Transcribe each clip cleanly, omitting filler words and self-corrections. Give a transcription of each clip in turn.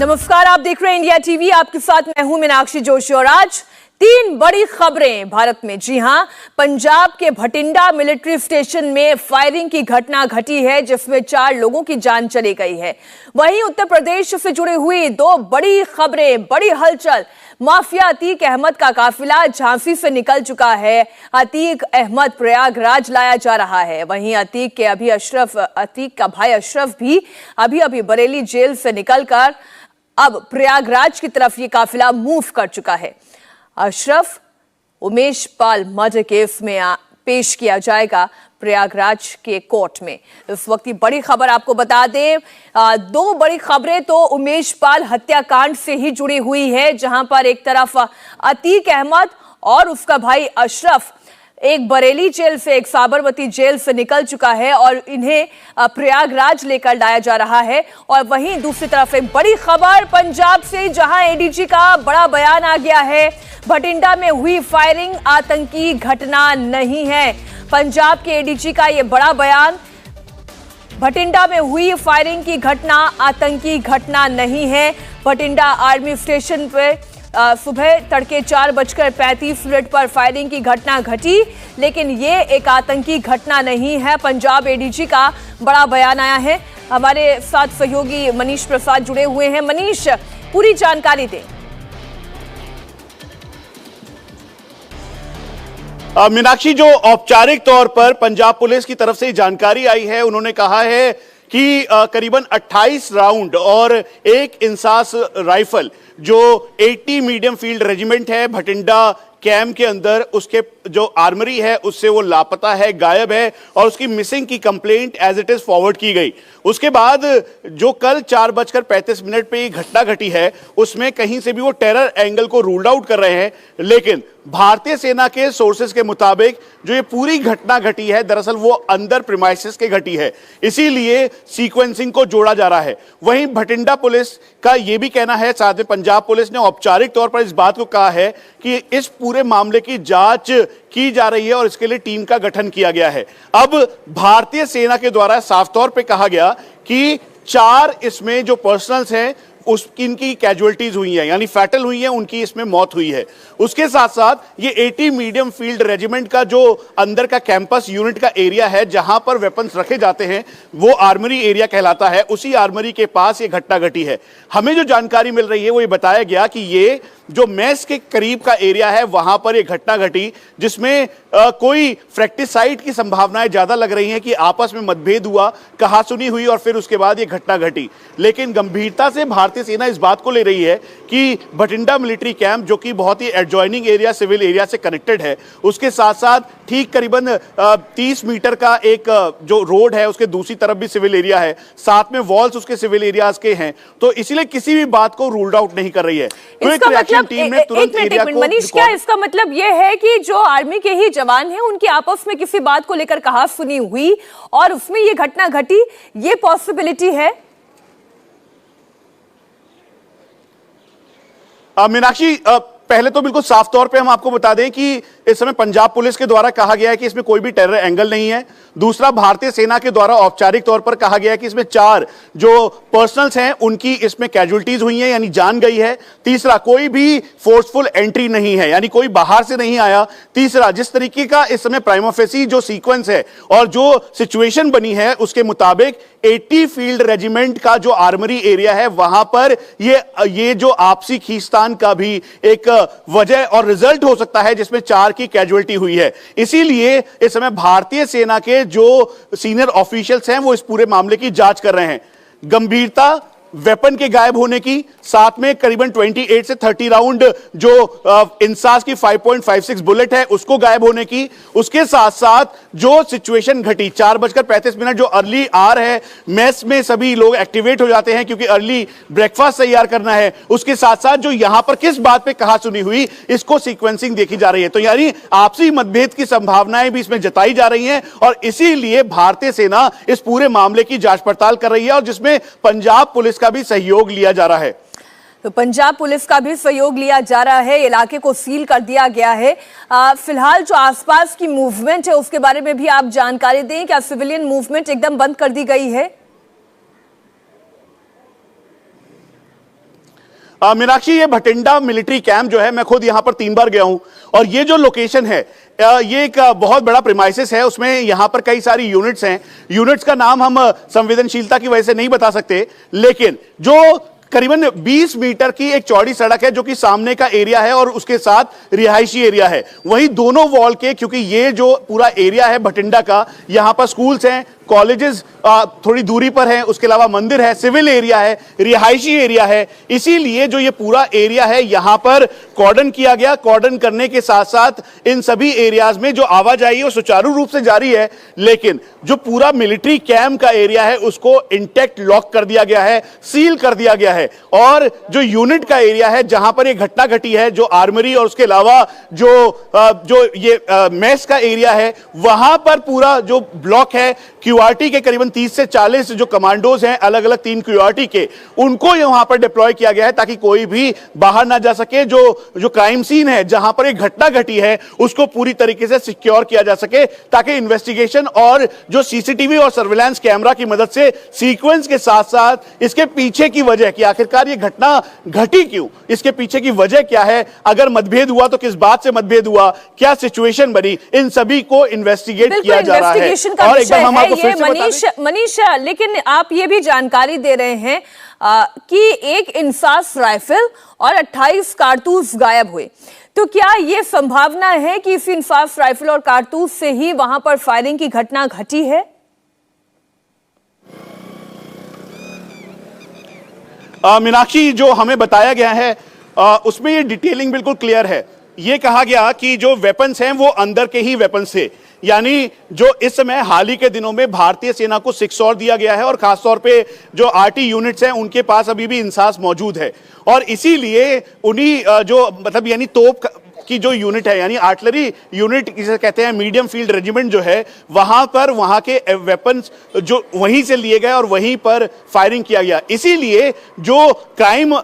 नमस्कार, आप देख रहे हैं इंडिया टीवी। आपके साथ मैं हूं मीनाक्षी जोशी और आज तीन बड़ी खबरें भारत में। जी हां, पंजाब के भटिंडा मिलिट्री स्टेशन में फायरिंग की घटना घटी है जिसमें 4 लोगों की जान चली गई है। वहीं उत्तर प्रदेश से जुड़ी हुई 2 बड़ी खबरें, बड़ी हलचल। माफिया अतीक अहमद का काफिला झांसी से निकल चुका है। अतीक अहमद प्रयागराज लाया जा रहा है। वहीं अतीक का भाई अशरफ भी अभी बरेली जेल से निकलकर अब प्रयागराज की तरफ ये काफिला मूव कर चुका है। अशरफ उमेश पाल मर्डर केस में पेश किया जाएगा प्रयागराज के कोर्ट में। इस वक्त की बड़ी खबर आपको बता दें, 2 बड़ी खबरें तो उमेश पाल हत्याकांड से ही जुड़ी हुई है, जहां पर एक तरफ अतीक अहमद और उसका भाई अशरफ एक बरेली जेल से, एक साबरमती जेल से निकल चुका है और इन्हें प्रयागराज लेकर लाया जा रहा है। और वहीं दूसरी तरफ एक बड़ी खबर पंजाब से, जहां एडीजी का बड़ा बयान आ गया है। भटिंडा में हुई फायरिंग आतंकी घटना नहीं है। पंजाब के एडीजी का यह बड़ा बयान, भटिंडा में हुई फायरिंग की घटना आतंकी घटना नहीं है। भटिंडा आर्मी स्टेशन पर सुबह तड़के 4:35 पर फायरिंग की घटना घटी, लेकिन ये एक आतंकी घटना नहीं है। पंजाब एडीजी का बड़ा बयान आया है। हमारे साथ सहयोगी मनीष प्रसाद जुड़े हुए हैं। मनीष, पूरी जानकारी दें। मीनाक्षी, जो औपचारिक तौर पर पंजाब पुलिस की तरफ से जानकारी आई है, उन्होंने कहा है कि करीबन 28 राउंड और एक इंसास राइफल जो 80 मीडियम फील्ड रेजिमेंट है भटिंडा कैंप के अंदर, उसके जो आर्मरी है उससे वो लापता है, गायब है और उसकी मिसिंग की complaint as it is forward की गई। उसके बाद जो कल 4:35 पे ये घटना घटी है, उसमें कहीं से भी वो टेरर एंगल को रूल्ड आउट कर रहे हैं, लेकिन भारतीय सेना के सोर्सेस के मुताबिक जो ये पूरी घटना घटी है, दरअसल वो अंदर प्रीमाइसेस के घटी है, इसीलिए सीक्वेंसिंग को जोड़ा जा रहा है। वहीं भटिंडा पुलिस का यह भी कहना है, साथ में पंजाब पुलिस ने औपचारिक तौर पर इस बात को कहा है कि इस पूरे मामले की जांच की जा रही है और इसके लिए टीम का गठन किया गया है। अब भारतीय सेना के द्वारा साफ तौर पे कहा गया कि 4 इसमें जो पर्सनल्स हैं इनकी कैजुअलिटीज हुई हैं, यानी फैटल हुई हैं, उनकी इसमें मौत हुई है। उसके साथ साथ ये 80 मीडियम फील्ड रेजिमेंट का जो अंदर का कैंपस यूनिट का एरिया है, जहां पर वेपन्स रखे जाते हैं, वो आर्मरी एरिया कहलाता है। उसी आर्मरी के पास ये घटना घटी है। हमें जो जानकारी मिल रही है वो ये बताया गया कि ये जो मेस के करीब का एरिया है, वहां पर एक घटना घटी जिसमें कोई फ्रैक्टिसाइड की संभावनाएं ज्यादा लग रही हैं कि आपस में मतभेद हुआ, कहासुनी हुई और फिर उसके बाद ये घटना घटी। लेकिन गंभीरता से भारतीय सेना इस बात को ले रही है कि भटिंडा मिलिट्री कैंप, जो कि बहुत ही एडजॉइनिंग एरिया, सिविल एरिया से कनेक्टेड है, उसके साथ साथ ठीक करीबन 30 मीटर का एक जो रोड है, उसके दूसरी तरफ भी सिविल एरिया है, साथ में वॉल्स उसके सिविल एरियाज के हैं, तो इसीलिए किसी भी बात को रूल्ड आउट नहीं कर रही है। मनीष, क्या इसका मतलब यह है कि जो आर्मी के ही जवान हैं, उनकी आपस में किसी बात को लेकर कहासुनी हुई और उसमें यह घटना घटी, ये पॉसिबिलिटी है? मीनाक्षी, पहले तो बिल्कुल साफ तौर पे हम आपको बता दें कि इस समय पंजाब पुलिस के द्वारा कहा गया है कि इसमें कोई भी टेरर एंगल नहीं है। दूसरा, भारतीय सेना के द्वारा औपचारिक तौर पर कहा गया है कि इसमें 4 जो पर्सनल्स हैं उनकी इसमें कैजुअलिटीज हुई हैं, यानी जान गई है। तीसरा, कोई भी फोर्सफुल एंट्री नहीं है, यानी कोई बाहर से नहीं आया। तीसरा, जिस तरीके का इस समय प्राइमा फेसी जो सीक्वेंस है और जो सिचुएशन बनी है, उसके मुताबिक 80 फील्ड रेजिमेंट का जो आर्मरी एरिया है, वहां पर ये जो आपसी खींचतान का भी एक वजह और रिजल्ट हो सकता है, जिसमें 4 की कैजुअलिटी हुई है। इसीलिए इस समय भारतीय सेना के जो सीनियर ऑफिशियल्स हैं वो इस पूरे मामले की जांच कर रहे हैं। गंभीरता वेपन के गायब होने की, साथ में करीबन 28 से 30 राउंड जो इंसास की 5.56 बुलेट है उसको गायब होने की, उसके साथ साथ जो सिचुएशन घटी 4:35 जो अर्ली आर है, मेस में सभी लोग एक्टिवेट हो जाते हैं क्योंकि अर्ली ब्रेकफास्ट तैयार करना है, उसके साथ साथ जो यहां पर किस बात पे कहासुनी हुई, इसको सीक्वेंसिंग देखी जा रही है। तो यानी आपसी मतभेद की संभावनाएं भी इसमें जताई जा रही हैं और इसीलिए भारतीय सेना इस पूरे मामले की जांच पड़ताल कर रही है और जिसमें पंजाब पुलिस का भी सहयोग लिया जा रहा है। तो पंजाब पुलिस का भी सहयोग लिया जा रहा है, इलाके को सील कर दिया गया है। फिलहाल जो आसपास की मूवमेंट है उसके बारे में भी आप जानकारी दें। क्या सिविलियन मूवमेंट एकदम बंद कर दी गई है? मीनाक्षी, ये भटिंडा मिलिट्री कैंप जो है, मैं खुद यहां पर 3 बार गया हूं और ये जो लोकेशन है ये एक बहुत बड़ा प्रीमाइसिस है। उसमें यहां पर कई सारी यूनिट्स हैं। यूनिट्स का नाम हम संवेदनशीलता की वजह से नहीं बता सकते, लेकिन जो करीबन 20 मीटर की एक चौड़ी सड़क है जो कि सामने का एरिया है और उसके साथ रिहायशी एरिया है। वहीं दोनों वॉल के, क्योंकि ये जो पूरा एरिया है भटिंडा का, यहां पर स्कूल्स हैं, कॉलेजेस थोड़ी दूरी पर हैं, उसके अलावा मंदिर है, सिविल एरिया है, रिहायशी एरिया है। इसीलिए जो ये पूरा एरिया है यहां पर कॉर्डन किया गया। कॉर्डन करने के साथ साथ इन सभी एरियाज में जो आवाजाही है वो सुचारू रूप से जारी है, लेकिन जो पूरा मिलिट्री कैंप का एरिया है उसको इंटैक्ट लॉक कर दिया गया है, सील कर दिया गया है। और जो यूनिट का एरिया है जहां पर ये घटना घटी है, जो आर्मरी और उसके अलावा जो ये मेस का एरिया है, वहां पर पूरा जो ब्लॉक है क्यूआरटी के करीबन 30 से 40 जो कमांडोज हैं अलग अलग 3 क्यूआरटी के, उनको यहां पर डिप्लॉय किया गया है ताकि कोई भी बाहर ना जा सके। जो क्राइम सीन है जहां पर एक घटना घटी है उसको पूरी तरीके से सिक्योर किया जा सके, ताकि इन्वेस्टिगेशन और जो सीसीटीवी और सर्विलांस कैमरा की मदद से सीक्वेंस के साथ साथ इसके पीछे की वजह कि आखिरकार ये घटना घटी क्यों, इसके पीछे की वजह क्या है, अगर मतभेद हुआ तो किस बात से मतभेद हुआ, क्या सिचुएशन बनी, इन सभी को इन्वेस्टिगेट किया जा रहा है। और एकदम हम आपको फिर से मनीष, लेकिन आप ये भी जानकारी दे रहे हैं कि एक इंसास राइफल और 28 कारतूस गायब हुए, तो क्या यह संभावना है कि इस इंसास राइफल और कारतूस से ही वहां पर फायरिंग की घटना घटी है? मीनाक्षी, जो हमें बताया गया है उसमें ये डिटेलिंग बिल्कुल क्लियर है। ये कहा गया कि जो वेपन्स हैं वो अंदर के ही वेपन्स थे, यानी जो इस समय हाल ही के दिनों में भारतीय सेना को 6 और दिया गया है और खासतौर पे जो आरटी यूनिट्स हैं उनके पास अभी भी इंसास मौजूद है। और इसीलिए उन्हीं जो मतलब यानी तोप की जो यूनिट है, यानी आर्टिलरी यूनिट जिसे कहते हैं, मीडियम फील्ड रेजिमेंट जो है, वहां पर वहां के वेपन्स जो वहीं से लिए गए और वहीं पर फायरिंग किया गया। इसीलिए जो क्राइम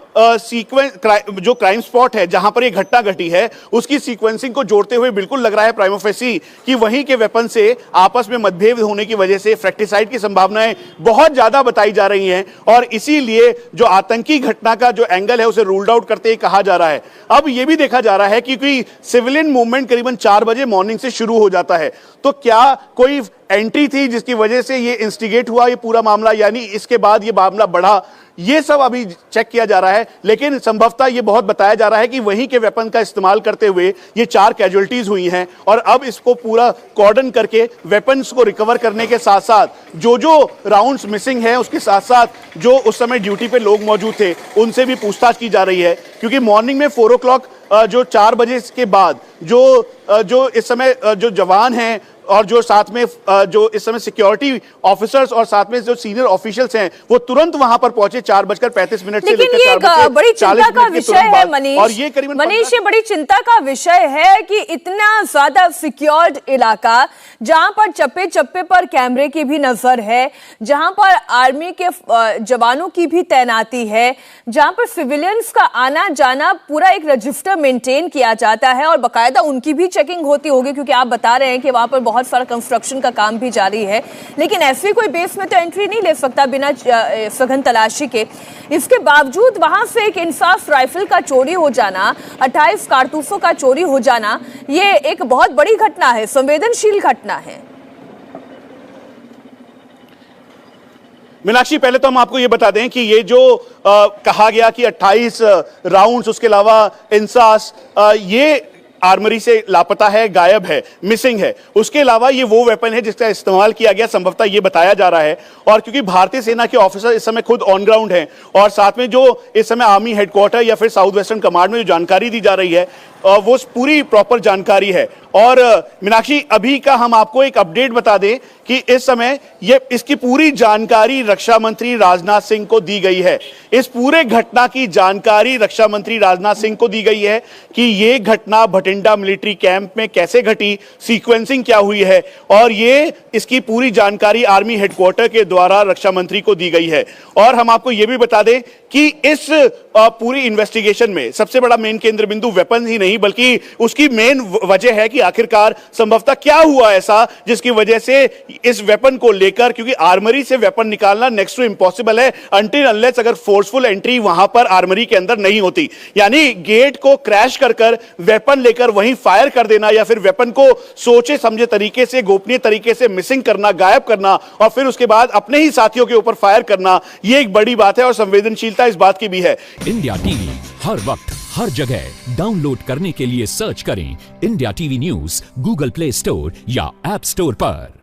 जो क्राइम स्पॉट है जहां पर ये घटना घटी है उसकी सीक्वेंसिंग को जोड़ते हुए बिल्कुल लग रहा है प्राइमा फेसी कि वहीं के वेपन से आपस में मतभेद होने की वजह से फ्रैक्टिसाइड की संभावनाएं बहुत ज्यादा बताई जा रही हैं और इसीलिए जो आतंकी घटना का जो एंगल है उसे रूल्ड आउट करते ही कहा जा रहा है। अब यह भी देखा जा रहा है कि सिविलियन मूवमेंट करीबन 4 बजे मॉर्निंग से शुरू हो जाता है, तो क्या कोई एंट्री थी जिसकी वजह से ये इंस्टिगेट हुआ ये पूरा मामला, यानी इसके बाद ये मामला बढ़ा, ये सब अभी चेक किया जा रहा है। लेकिन संभवतः ये बहुत बताया जा रहा है कि वहीं के वेपन का इस्तेमाल करते हुए ये 4 कैजुअल्टीज हुई हैं और अब इसको पूरा कॉर्डन करके वेपन्स को रिकवर करने के साथ साथ जो राउंड्स मिसिंग है उसके साथ साथ जो उस समय ड्यूटी पे लोग मौजूद थे उनसे भी पूछताछ की जा रही है, क्योंकि मॉर्निंग में 4 o'clock जो 4 बजे के बाद जो इस समय जो जवान हैं और जो साथ में जो इस समय सिक्योरिटी ऑफिसर्स और साथ में जो सीनियर ऑफिशियल्स हैं वो तुरंत वहां पर पहुंचे 4:35 से लेकर 4 बड़ी चिंता का विषय है मनीष, और ये करीबन मनीष ये बड़ी चिंता का विषय है कि इतना ज्यादा सिक्योर्ड इलाका जहां पर चप्पे चप्पे पर कैमरे की भी नजर है, जहां पर आर्मी के जवानों की भी तैनाती है, जहां पर सिविलियंस का आना जाना पूरा एक रजिस्टर मेंटेन किया जाता है और बाकायदा उनकी भी चेकिंग होती होगी, क्योंकि आप बता रहे हैं कि वहां पर बहुत सारा कंस्ट्रक्शन का काम भी जारी है। लेकिन ऐसे कोई बेस में तो एंट्री नहीं ले सकता बिना सघन तलाशी के। इसके बावजूद वहां से एक इंसास राइफल का चोरी हो जाना, 28 कारतूसों का चोरी हो जाना, ये एक बहुत बड़ी घटना है, संवेदनशील घटना है। मीनाक्षी, पहले तो हम आपको ये बता दें कि ये जो कहा गया कि 28 राउंड्स, उसके अलावा इंसास, ये आर्मरी से लापता है, गायब है, मिसिंग है। उसके अलावा ये वो वेपन है जिसका इस्तेमाल किया गया, संभवतः ये बताया जा रहा है। और क्योंकि भारतीय सेना के ऑफिसर इस समय खुद ऑन ग्राउंड हैं और साथ में जो इस समय आर्मी हेडक्वार्टर या फिर साउथ वेस्टर्न कमांड में जो जानकारी दी जा रही है वो पूरी प्रॉपर जानकारी है। और मीनाक्षी, अभी का हम आपको एक अपडेट बता दें कि इस समय ये इसकी पूरी जानकारी रक्षा मंत्री राजनाथ सिंह को दी गई है। इस पूरे घटना की जानकारी रक्षा मंत्री राजनाथ सिंह को दी गई है कि ये घटना भटिंडा मिलिट्री कैंप में कैसे घटी, सीक्वेंसिंग क्या हुई है, और ये इसकी पूरी जानकारी आर्मी हेडक्वार्टर के द्वारा रक्षा मंत्री को दी गई है। और हम आपको ये भी बता दें कि इस पूरी इन्वेस्टिगेशन में सबसे बड़ा मेन केंद्र बिंदु वेपन ही नहीं बल्कि उसकी मेन वजह है कि आखिरकार संभवतः क्या हुआ ऐसा जिसकी वजह से इस वेपन को लेकर, क्योंकि आर्मरी से वेपन निकालना नेक्स्ट टू इम्पॉसिबल है अनटिल अनलेस अगर फोर्सफुल एंट्री वहां पर आर्मरी के अंदर नहीं होती। यानी गेट को क्रैश कर वेपन लेकर वहीं फायर कर देना या फिर वेपन को सोचे समझे तरीके से, गोपनीय तरीके से मिसिंग करना, गायब करना और फिर उसके बाद अपने ही साथियों के ऊपर फायर करना, यह एक बड़ी बात है और संवेदनशीलता इस बात की भी है। इंडिया टीवी हर वक्त हर जगह डाउनलोड करने के लिए सर्च करें India TV news Google play store या ऐप स्टोर पर।